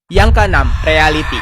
Yang keenam, reality.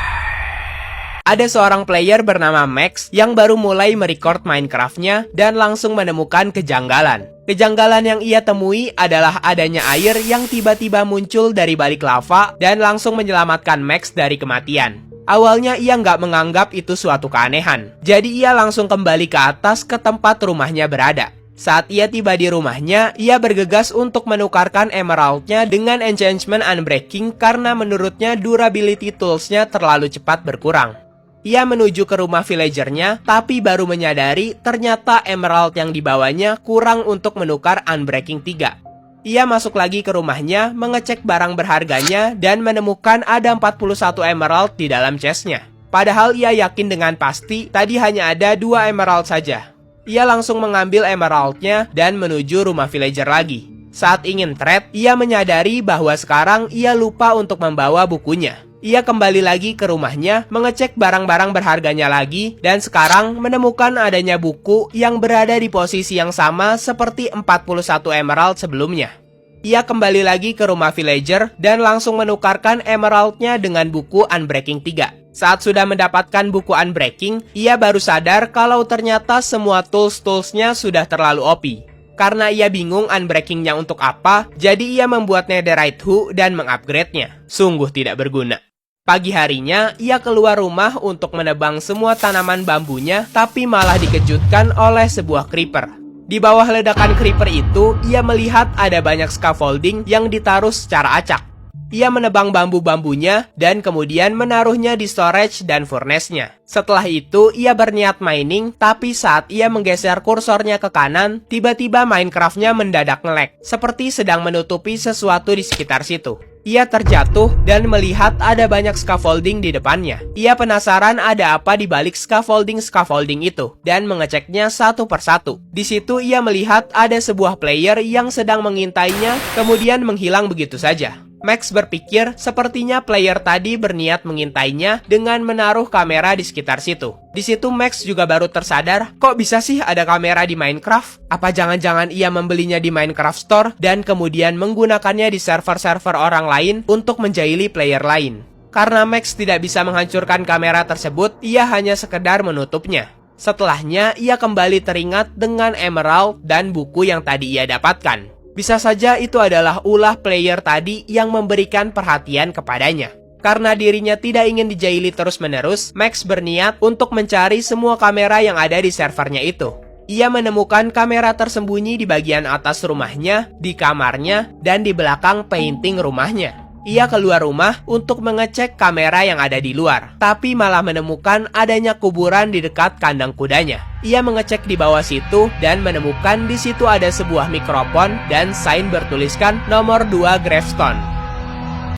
Ada seorang player bernama Max yang baru mulai merecord Minecraft-nya dan langsung menemukan kejanggalan. Kejanggalan yang ia temui adalah adanya air yang tiba-tiba muncul dari balik lava dan langsung menyelamatkan Max dari kematian. Awalnya ia nggak menganggap itu suatu keanehan, jadi ia langsung kembali ke atas ke tempat rumahnya berada. Saat ia tiba di rumahnya, ia bergegas untuk menukarkan emerald-nya dengan enchantment unbreaking karena menurutnya durability tools-nya terlalu cepat berkurang. Ia menuju ke rumah villager-nya, tapi baru menyadari ternyata emerald yang dibawanya kurang untuk menukar unbreaking 3. Ia masuk lagi ke rumahnya, mengecek barang berharganya, dan menemukan ada 41 emerald di dalam chest-nya. Padahal ia yakin dengan pasti tadi hanya ada 2 emerald saja. Ia langsung mengambil emerald-nya dan menuju rumah villager lagi. Saat ingin trade, ia menyadari bahwa sekarang ia lupa untuk membawa bukunya. Ia kembali lagi ke rumahnya, mengecek barang-barang berharganya lagi, dan sekarang menemukan adanya buku yang berada di posisi yang sama seperti 41 emerald sebelumnya. Ia kembali lagi ke rumah villager dan langsung menukarkan emerald-nya dengan buku Unbreaking 3. Saat sudah mendapatkan buku Unbreaking, ia baru sadar kalau ternyata semua tools-toolsnya sudah terlalu OP. Karena ia bingung Unbreaking-nya untuk apa, jadi ia membuat Netherite Hoe dan mengupgrade-nya. Sungguh tidak berguna. Pagi harinya, ia keluar rumah untuk menebang semua tanaman bambunya, tapi malah dikejutkan oleh sebuah creeper. Di bawah ledakan creeper itu, ia melihat ada banyak scaffolding yang ditaruh secara acak. Ia menebang bambu-bambunya dan kemudian menaruhnya di storage dan furnace-nya. Setelah itu, ia berniat mining, tapi saat ia menggeser kursornya ke kanan, tiba-tiba Minecraft-nya mendadak nge-lag, seperti sedang menutupi sesuatu di sekitar situ. Ia terjatuh dan melihat ada banyak scaffolding di depannya. Ia penasaran ada apa di balik scaffolding itu dan mengeceknya satu persatu. Di situ ia melihat ada sebuah player yang sedang mengintainya, kemudian menghilang begitu saja. Max berpikir sepertinya player tadi berniat mengintainya dengan menaruh kamera di sekitar situ. Di situ Max juga baru tersadar, kok bisa sih ada kamera di Minecraft? Apa jangan-jangan ia membelinya di Minecraft Store dan kemudian menggunakannya di server-server orang lain untuk menjahili player lain? Karena Max tidak bisa menghancurkan kamera tersebut, ia hanya sekedar menutupnya. Setelahnya, ia kembali teringat dengan emerald dan buku yang tadi ia dapatkan. Bisa saja itu adalah ulah player tadi yang memberikan perhatian kepadanya. Karena dirinya tidak ingin dijahili terus-menerus, Max berniat untuk mencari semua kamera yang ada di servernya itu. Ia menemukan kamera tersembunyi di bagian atas rumahnya, di kamarnya, dan di belakang painting rumahnya. Ia keluar rumah untuk mengecek kamera yang ada di luar, tapi malah menemukan adanya kuburan di dekat kandang kudanya. Ia mengecek di bawah situ dan menemukan di situ ada sebuah mikrofon dan sign bertuliskan nomor 2 gravestone.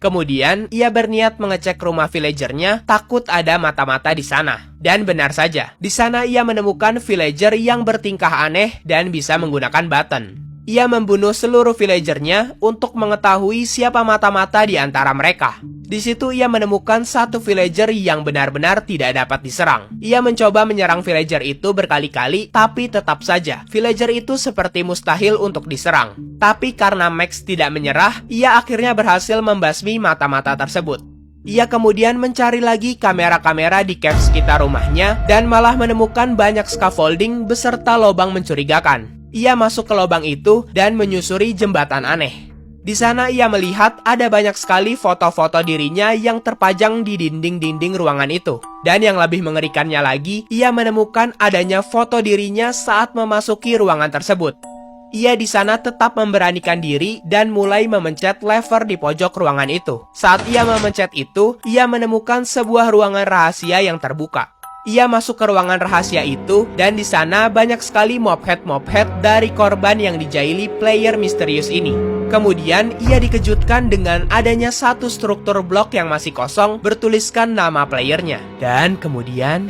Kemudian, ia berniat mengecek rumah villager-nya, takut ada mata-mata di sana. Dan benar saja, di sana ia menemukan villager yang bertingkah aneh dan bisa menggunakan button. Ia membunuh seluruh villager-nya untuk mengetahui siapa mata-mata di antara mereka. Di situ ia menemukan satu villager yang benar-benar tidak dapat diserang. Ia mencoba menyerang villager itu berkali-kali, tapi tetap saja villager itu seperti mustahil untuk diserang. Tapi karena Max tidak menyerah, ia akhirnya berhasil membasmi mata-mata tersebut. Ia kemudian mencari lagi kamera-kamera di cave sekitar rumahnya dan malah menemukan banyak scaffolding beserta lubang mencurigakan. Ia masuk ke lubang itu dan menyusuri jembatan aneh. Di sana ia melihat ada banyak sekali foto-foto dirinya yang terpajang di dinding-dinding ruangan itu. Dan yang lebih mengerikannya lagi, ia menemukan adanya foto dirinya saat memasuki ruangan tersebut. Ia di sana tetap memberanikan diri dan mulai memencet lever di pojok ruangan itu. Saat ia memencet itu, ia menemukan sebuah ruangan rahasia yang terbuka. Ia masuk ke ruangan rahasia itu dan di sana banyak sekali mobhead dari korban yang dijahili player misterius ini. Kemudian ia dikejutkan dengan adanya satu struktur blok yang masih kosong bertuliskan nama playernya. Dan kemudian